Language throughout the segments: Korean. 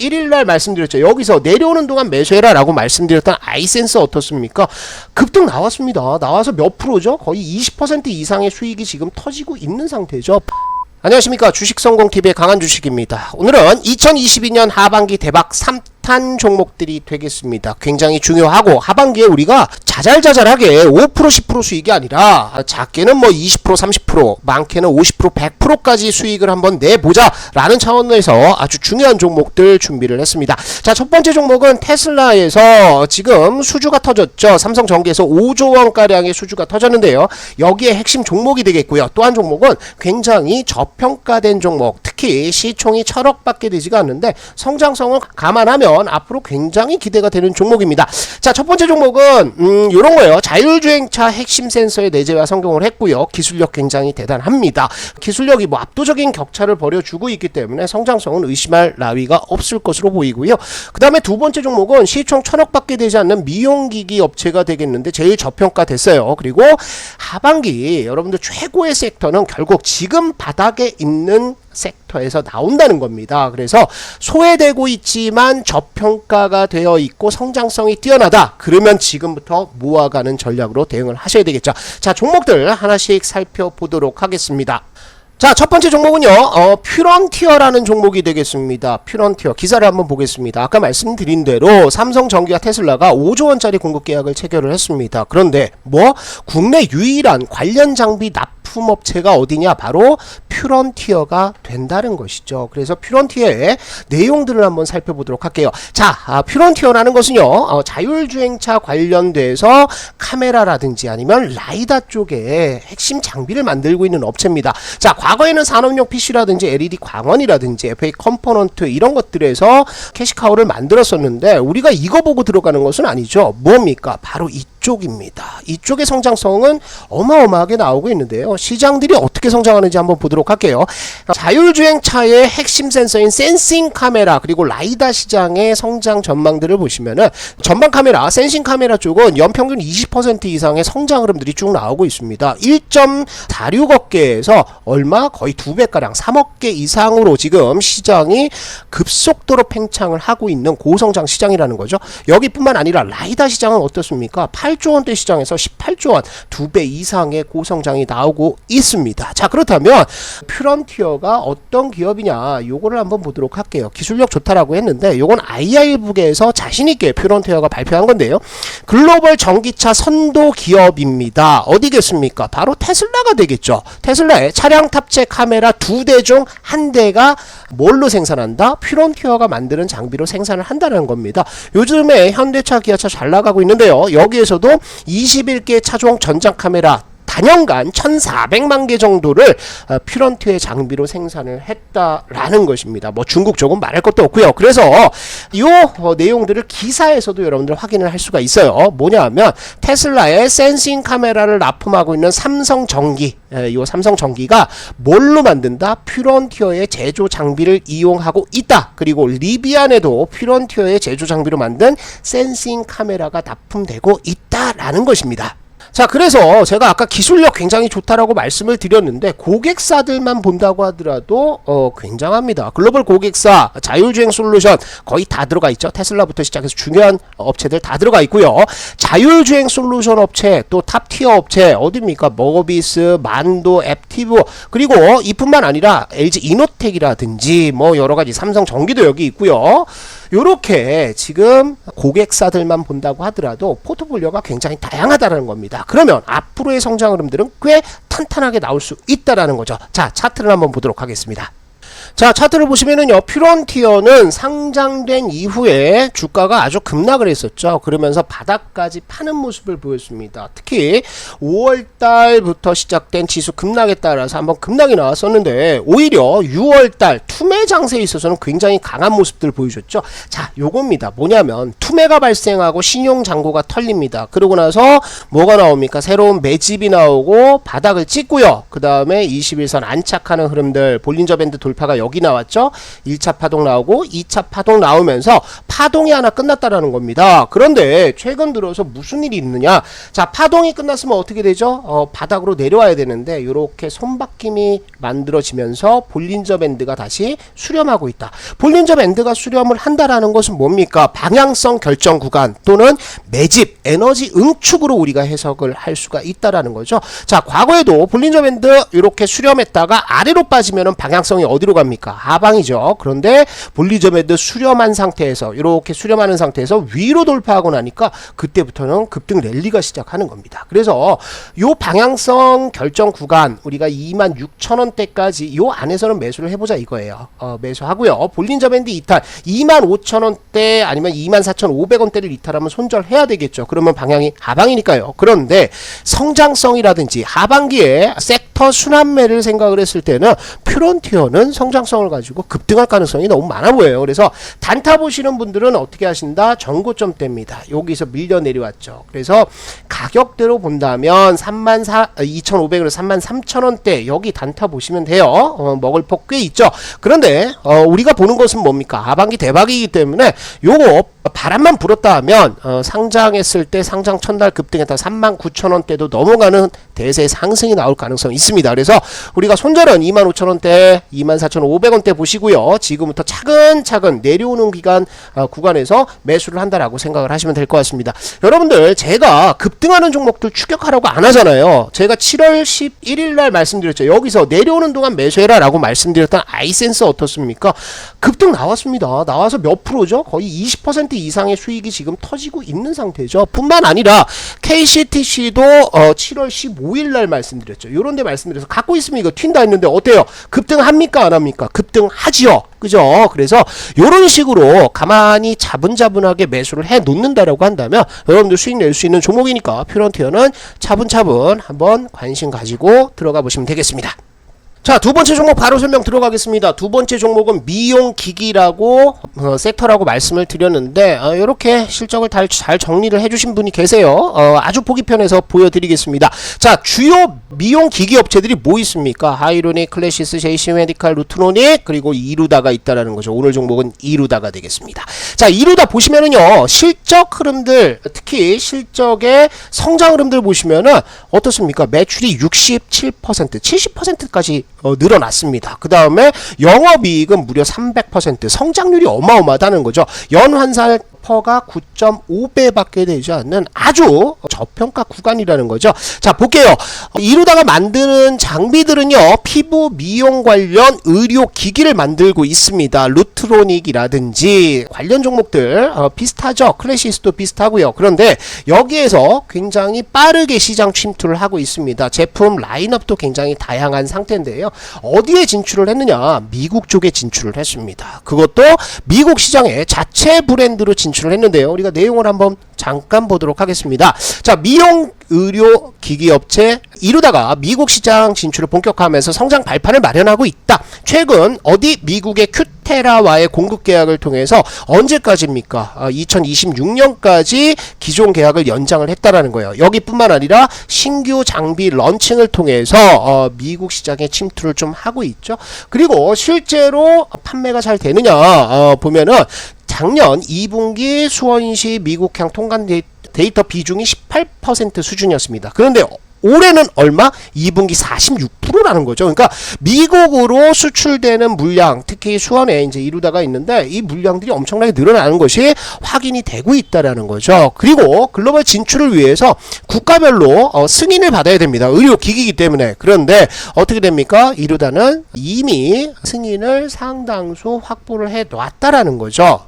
21일날 말씀드렸죠. 여기서 내려오는 동안 매수해라 라고 말씀드렸던 아이센스 어떻습니까? 급등 나왔습니다. 나와서 몇 프로죠? 거의 20% 이상의 수익이 지금 터지고 있는 상태죠. 안녕하십니까, 주식성공TV의 강한주식입니다. 오늘은 2022년 하반기 대박 3탄 종목들이 되겠습니다. 굉장히 중요하고, 하반기에 우리가 자잘자잘하게 5% 10% 수익이 아니라 작게는 뭐 20% 30% 많게는 50% 100%까지 수익을 한번 내보자 라는 차원에서 아주 중요한 종목들 준비를 했습니다. 자, 첫 번째 종목은 테슬라에서 지금 수주가 터졌죠. 삼성전기에서 5조원가량의 수주가 터졌는데요. 여기에 핵심 종목이 되겠고요. 또 한 종목은 굉장히 저평가된 종목, 특히 시총이 1000억밖에 되지가 않는데 성장성을 감안하면 앞으로 굉장히 기대가 되는 종목입니다. 자, 첫 번째 종목은 요런 거예요. 자율주행차 핵심 센서의 내재와 성공을 했고요. 기술력 굉장히 대단합니다. 기술력이 뭐 압도적인 격차를 벌여주고 있기 때문에 성장성은 의심할 나위가 없을 것으로 보이고요. 그 다음에 두 번째 종목은 시총 1000억밖에 되지 않는 미용기기 업체가 되겠는데 제일 저평가됐어요. 그리고 하반기 여러분들 최고의 섹터는 결국 지금 바닥에 있는 섹터에서 나온다는 겁니다. 그래서 소외되고 있지만 저평가가 되어 있고 성장성이 뛰어나다. 그러면 지금부터 모아가는 전략으로 대응을 하셔야 되겠죠. 자, 종목들 하나씩 살펴보도록 하겠습니다. 자, 첫 번째 종목은요, 퓨런티어라는 종목이 되겠습니다. 퓨런티어 기사를 한번 보겠습니다. 아까 말씀드린 대로 삼성전기와 테슬라가 5조원짜리 공급 계약을 체결을 했습니다. 그런데 뭐 국내 유일한 관련 장비 납품업체가 어디냐? 바로 퓨런티어가 된다는 것이죠. 그래서 퓨런티어의 내용들을 한번 살펴보도록 할게요. 자, 퓨런티어라는 것은요, 자율주행차 관련돼서 카메라라든지 아니면 라이다 쪽에 핵심 장비를 만들고 있는 업체입니다. 자, 과거에는 산업용 PC라든지 LED 광원이라든지 FA 컴포넌트 이런 것들에서 캐시카우를 만들었었는데 우리가 이거 보고 들어가는 것은 아니죠. 뭡니까? 바로 이쪽입니다. 이쪽의 성장성은 어마어마하게 나오고 있는데요. 시장들이 어떻게 성장하는지 한번 보도록 할게요. 자율주행차의 핵심 센서인 센싱 카메라 그리고 라이다 시장의 성장 전망들을 보시면은 전방 카메라, 센싱 카메라 쪽은 연평균 20% 이상의 성장 흐름들이 쭉 나오고 있습니다. 1.46억 개에서 얼마? 거의 2배가량 3억 개 이상으로 지금 시장이 급속도로 팽창을 하고 있는 고성장 시장이라는 거죠. 여기뿐만 아니라 라이다 시장은 어떻습니까? 8조원대 시장에서 18조원 2배 이상의 고성장이 나오고 있습니다. 자, 그렇다면 퓨런티어가 어떤 기업이냐 요거를 한번 보도록 할게요. 기술력 좋다라고 했는데 요건 IR북에서 자신있게 퓨런티어가 발표한 건데요. 글로벌 전기차 선도 기업입니다. 어디겠습니까? 바로 테슬라가 되겠죠. 테슬라의 차량 탑재 카메라 2대 중 1대가 뭘로 생산한다? 퓨런티어가 만드는 장비로 생산을 한다는 겁니다. 요즘에 현대차, 기아차 잘 나가고 있는데요. 여기에서도 21개 차종 전장 카메라 단연간 1400만 개 정도를 퓨런티어의 장비로 생산을 했다라는 것입니다. 뭐 중국 쪽은 말할 것도 없고요. 그래서 요 내용들을 기사에서도 여러분들 확인을 할 수가 있어요. 뭐냐 하면 테슬라의 센싱 카메라를 납품하고 있는 삼성전기, 요 삼성전기가 뭘로 만든다? 퓨런티어의 제조 장비를 이용하고 있다. 그리고 리비안에도 퓨런티어의 제조 장비로 만든 센싱 카메라가 납품되고 있다라는 것입니다. 자, 그래서 제가 아까 기술력 굉장히 좋다라고 말씀을 드렸는데 고객사들만 본다고 하더라도 굉장합니다. 글로벌 고객사, 자율주행 솔루션 거의 다 들어가 있죠. 테슬라부터 시작해서 중요한 업체들 다 들어가 있고요. 자율주행 솔루션 업체, 또 탑티어 업체 어디입니까? 머비스, 만도, 앱티브, 그리고 이뿐만 아니라 LG 이노텍이라든지 뭐 여러가지 삼성전기도 여기 있고요. 요렇게 지금 고객사들만 본다고 하더라도 포트폴리오가 굉장히 다양하다는 겁니다. 그러면 앞으로의 성장 흐름들은 꽤 탄탄하게 나올 수 있다라는 거죠. 자, 차트를 한번 보도록 하겠습니다. 자, 차트를 보시면은요, 퓨런티어는 상장된 이후에 주가가 아주 급락을 했었죠. 그러면서 바닥까지 파는 모습을 보였습니다. 특히 5월달부터 시작된 지수 급락에 따라서 한번 급락이 나왔었는데 오히려 6월달 투매 장세에 있어서는 굉장히 강한 모습들을 보여줬죠. 자, 요겁니다. 뭐냐면 투매가 발생하고 신용잔고가 털립니다. 그러고 나서 뭐가 나옵니까? 새로운 매집이 나오고 바닥을 찍고요. 그 다음에 21선 안착하는 흐름들, 볼린저 밴드 돌파가 여기 나왔죠. 1차 파동 나오고 2차 파동 나오면서 파동이 하나 끝났다라는 겁니다. 그런데 최근 들어서 무슨 일이 있느냐. 자, 파동이 끝났으면 어떻게 되죠? 바닥으로 내려와야 되는데 이렇게 손바뀜이 만들어지면서 볼린저 밴드가 다시 수렴하고 있다. 볼린저 밴드가 수렴을 한다라는 것은 뭡니까? 방향성 결정 구간 또는 매집, 에너지 응축으로 우리가 해석을 할 수가 있다라는 거죠. 자, 과거에도 볼린저 밴드 이렇게 수렴했다가 아래로 빠지면은 방향성이 어디로 갑니까? 하방이죠. 그런데 볼린저 밴드 수렴한 상태에서 이렇게 수렴하는 상태에서 위로 돌파하고 나니까 그때부터는 급등 랠리가 시작하는 겁니다. 그래서 요 방향성 결정 구간 우리가 26,000원대까지 요 안에서는 매수를 해보자 이거예요. 매수하고요. 볼린저 밴드 이탈 25,000원대 아니면 24,500원대를 이탈하면 손절해야 되겠죠. 그러면 방향이 하방이니까요. 그런데 성장성이라든지 하반기에 섹터 순환매를 생각을 했을 때는 퓨런티어는 성장성을 가지고 급등할 가능성이 너무 많아 보여요. 그래서 단타 보시는 분들은 어떻게 하신다? 전고점대입니다. 여기서 밀려 내려왔죠. 그래서 가격대로 본다면 32,500으로 33,000원대 여기 단타 보시면 돼요. 먹을 폭 꽤 있죠. 그런데 우리가 보는 것은 뭡니까? 하반기 대박이기 때문에 요거 바람만 불었다 하면 상장했을 때 상장 첫날 급등했다 39,000원대도 넘어가는 대세 상승이 나올 가능성이 있습니다. 그래서 우리가 손절은 25,000원대 24,500원대 보시고요. 지금부터 차근차근 내려오는 구간에서 매수를 한다라고 생각을 하시면 될 것 같습니다. 여러분들 제가 급등하는 종목들 추격하라고 안 하잖아요. 제가 7월 11일 날 말씀드렸죠. 여기서 내려오는 동안 매수해라 라고 말씀드렸던 아이센스 어떻습니까? 급등 나왔습니다. 나와서 몇 프로죠? 거의 20% 이상의 수익이 지금 터지고 있는 상태죠. 뿐만 아니라 KCTC도 7월 15일 날 말씀드렸죠. 요런 데 말씀드려서 갖고 있으면 이거 튄다 했는데 어때요? 급등합니까? 안 합니까? 급등하지요. 그죠? 그래서 요런 식으로 가만히 차분차분하게 매수를 해 놓는다라고 한다면 여러분들 수익 낼 수 있는 종목이니까 퓨런티어는 차분차분 한번 관심 가지고 들어가 보시면 되겠습니다. 자, 두 번째 종목 바로 설명 들어가겠습니다. 두 번째 종목은 미용기기라고 섹터라고 말씀을 드렸는데 이렇게 실적을 잘 정리를 해주신 분이 계세요. 아주 보기 편해서 보여드리겠습니다. 자, 주요 미용기기 업체들이 뭐 있습니까? 하이로닉, 클래시스, JC메디칼, 루트로닉 그리고 이루다가 있다라는 거죠. 오늘 종목은 이루다가 되겠습니다. 자, 이루다 보시면은요 실적 흐름들 특히 실적의 성장 흐름들 보시면은 어떻습니까? 매출이 67%, 70%까지 늘어났습니다. 그 다음에 영업이익은 무려 300% 성장률이 어마어마하다는 거죠. 연환살 퍼가 9.5배밖에 되지 않는 아주 저평가 구간이라는 거죠. 자, 볼게요. 이루다가 만드는 장비들은요 피부 미용 관련 의료 기기를 만들고 있습니다. 루트로닉이라든지 관련 종목들 비슷하죠. 클래시스도 비슷하고요. 그런데 여기에서 굉장히 빠르게 시장 침투를 하고 있습니다. 제품 라인업도 굉장히 다양한 상태인데요. 어디에 진출을 했느냐? 미국 쪽에 진출을 했습니다. 그것도 미국 시장에 자체 브랜드로 진출을 했는데요. 우리가 내용을 한번 잠깐 보도록 하겠습니다. 자, 미용 의료 기기 업체 이루다가 미국 시장 진출을 본격화하면서 성장 발판을 마련하고 있다. 최근 어디 미국의 큐테라와의 공급 계약을 통해서 언제까지입니까? 2026년까지 기존 계약을 연장을 했다라는 거예요. 여기뿐만 아니라 신규 장비 런칭을 통해서 미국 시장에 침투를 좀 하고 있죠. 그리고 실제로 판매가 잘 되느냐 보면은 작년 2분기 수원시 미국향 통관 데이터 비중이 18% 수준이었습니다. 그런데 올해는 얼마? 2분기 46%라는 거죠. 그러니까 미국으로 수출되는 물량, 특히 수원에 이제 이루다가 있는데 이 물량들이 엄청나게 늘어나는 것이 확인이 되고 있다라는 거죠. 그리고 글로벌 진출을 위해서 국가별로 승인을 받아야 됩니다. 의료기기이기 때문에. 그런데 어떻게 됩니까? 이루다는 이미 승인을 상당수 확보를 해 놨다라는 거죠.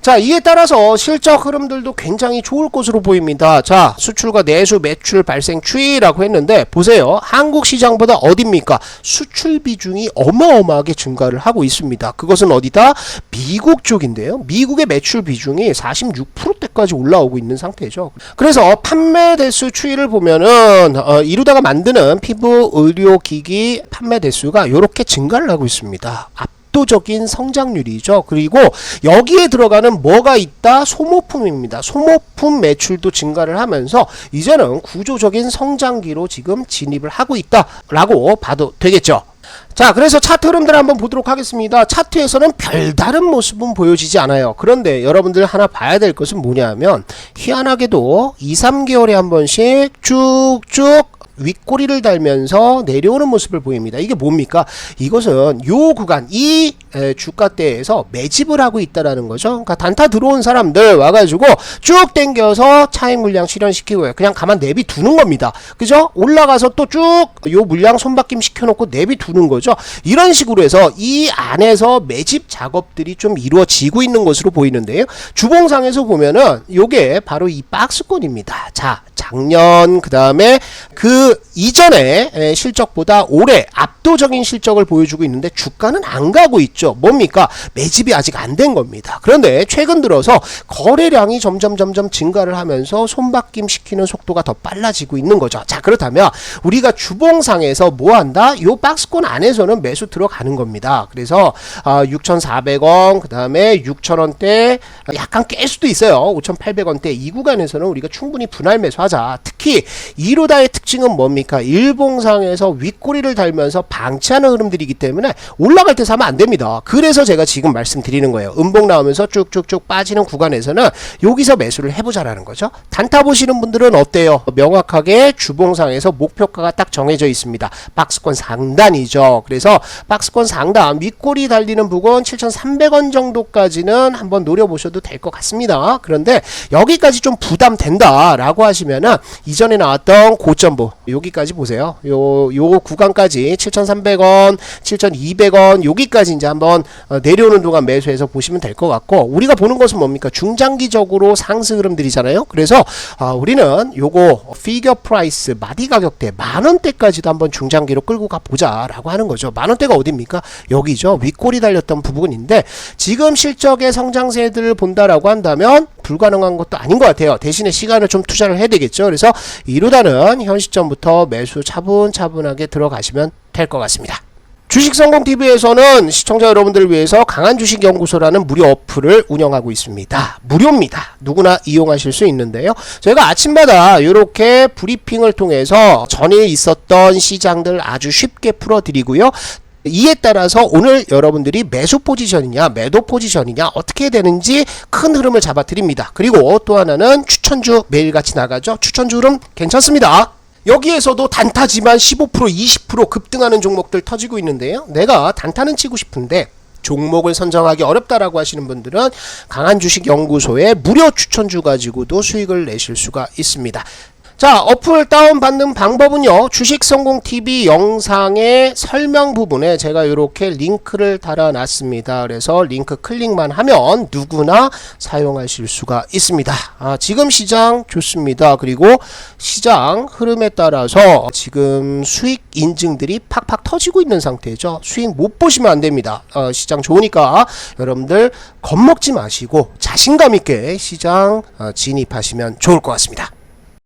자, 이에 따라서 실적 흐름들도 굉장히 좋을 것으로 보입니다. 자, 수출과 내수 매출 발생 추이라고 했는데 보세요. 한국 시장보다 어딥니까? 수출 비중이 어마어마하게 증가를 하고 있습니다. 그것은 어디다? 미국 쪽인데요. 미국의 매출 비중이 46%대까지 올라오고 있는 상태죠. 그래서 판매 대수 추이를 보면은 이루다가 만드는 피부 의료기기 판매 대수가 이렇게 증가를 하고 있습니다. 압도적인 성장률이죠. 그리고 여기에 들어가는 뭐가 있다? 소모품입니다. 소모품 매출도 증가를 하면서 이제는 구조적인 성장기로 지금 진입을 하고 있다라고 봐도 되겠죠. 자, 그래서 차트 흐름들 한번 보도록 하겠습니다. 차트에서는 별다른 모습은 보여지지 않아요. 그런데 여러분들 하나 봐야 될 것은 뭐냐면 희한하게도 2, 3개월에 한 번씩 쭉쭉 윗꼬리를 달면서 내려오는 모습을 보입니다. 이게 뭡니까? 이것은 요 구간 이 주가대에서 매집을 하고 있다라는 거죠. 그러니까 단타 들어온 사람들 와가지고 쭉 당겨서 차익 물량 실현시키고요. 그냥 가만 내비 두는 겁니다. 그죠? 올라가서 또 쭉 요 물량 손바뀜 시켜놓고 내비 두는 거죠. 이런 식으로 해서 이 안에서 매집 작업들이 좀 이루어지고 있는 것으로 보이는데요. 주봉상에서 보면은 요게 바로 이 박스권입니다. 자, 작년 그 다음에 그 이전에 실적보다 올해 압도적인 실적을 보여주고 있는데 주가는 안 가고 있죠. 뭡니까? 매집이 아직 안 된 겁니다. 그런데 최근 들어서 거래량이 점점 증가를 하면서 손바뀜 시키는 속도가 더 빨라지고 있는 거죠. 자, 그렇다면 우리가 주봉상에서 뭐 한다? 요 박스권 안에서는 매수 들어가는 겁니다. 그래서 6,400원 그 다음에 6,000원대 약간 깰 수도 있어요. 5,800원대 이 구간에서는 우리가 충분히 분할 매수하자. 특히 이로다의 특징은 뭡니까? 일봉상에서 윗꼬리를 달면서 방치하는 흐름들이기 때문에 올라갈 때 사면 안 됩니다. 그래서 제가 지금 말씀드리는 거예요. 음봉 나오면서 쭉쭉쭉 빠지는 구간에서는 여기서 매수를 해보자라는 거죠. 단타 보시는 분들은 어때요? 명확하게 주봉상에서 목표가가 딱 정해져 있습니다. 박스권 상단이죠. 그래서 박스권 상단 윗꼬리 달리는 부분 7,300원 정도까지는 한번 노려보셔도 될 것 같습니다. 그런데 여기까지 좀 부담된다 라고 하시면은 이전에 나왔던 고점부 여기까지 보세요. 요 구간까지 7,300원 7,200원 여기까지 이제 한번 내려오는 동안 매수해서 보시면 될 것 같고, 우리가 보는 것은 뭡니까? 중장기적으로 상승 흐름들이잖아요. 그래서 우리는 요거 피겨 프라이스 마디 가격대 만원대까지도 한번 중장기로 끌고 가보자 라고 하는 거죠. 만원대가 어딥니까? 여기죠. 윗꼬리 달렸던 부분인데 지금 실적의 성장세들을 본다라고 한다면 불가능한 것도 아닌 것 같아요. 대신에 시간을 좀 투자를 해야 되겠죠. 그래서 이루다는 현 시점부터 매수 차분차분하게 들어가시면 될 것 같습니다. 주식성공TV에서는 시청자 여러분들을 위해서 강한주식연구소라는 무료 어플을 운영하고 있습니다. 무료입니다. 누구나 이용하실 수 있는데요. 저희가 아침마다 이렇게 브리핑을 통해서 전에 있었던 시장들 아주 쉽게 풀어드리고요. 이에 따라서 오늘 여러분들이 매수 포지션이냐 매도 포지션이냐 어떻게 되는지 큰 흐름을 잡아 드립니다. 그리고 또 하나는 추천주 매일같이 나가죠. 추천주 흐름 괜찮습니다. 여기에서도 단타지만 15% 20% 급등하는 종목들 터지고 있는데요. 내가 단타는 치고 싶은데 종목을 선정하기 어렵다라고 하시는 분들은 강한주식연구소의 무료 추천주 가지고도 수익을 내실 수가 있습니다. 자, 어플 다운받는 방법은요. 주식성공TV 영상의 설명 부분에 제가 이렇게 링크를 달아놨습니다. 그래서 링크 클릭만 하면 누구나 사용하실 수가 있습니다. 지금 시장 좋습니다. 그리고 시장 흐름에 따라서 지금 수익 인증들이 팍팍 터지고 있는 상태죠. 수익 못 보시면 안 됩니다. 시장 좋으니까 여러분들 겁먹지 마시고 자신감 있게 시장 진입하시면 좋을 것 같습니다.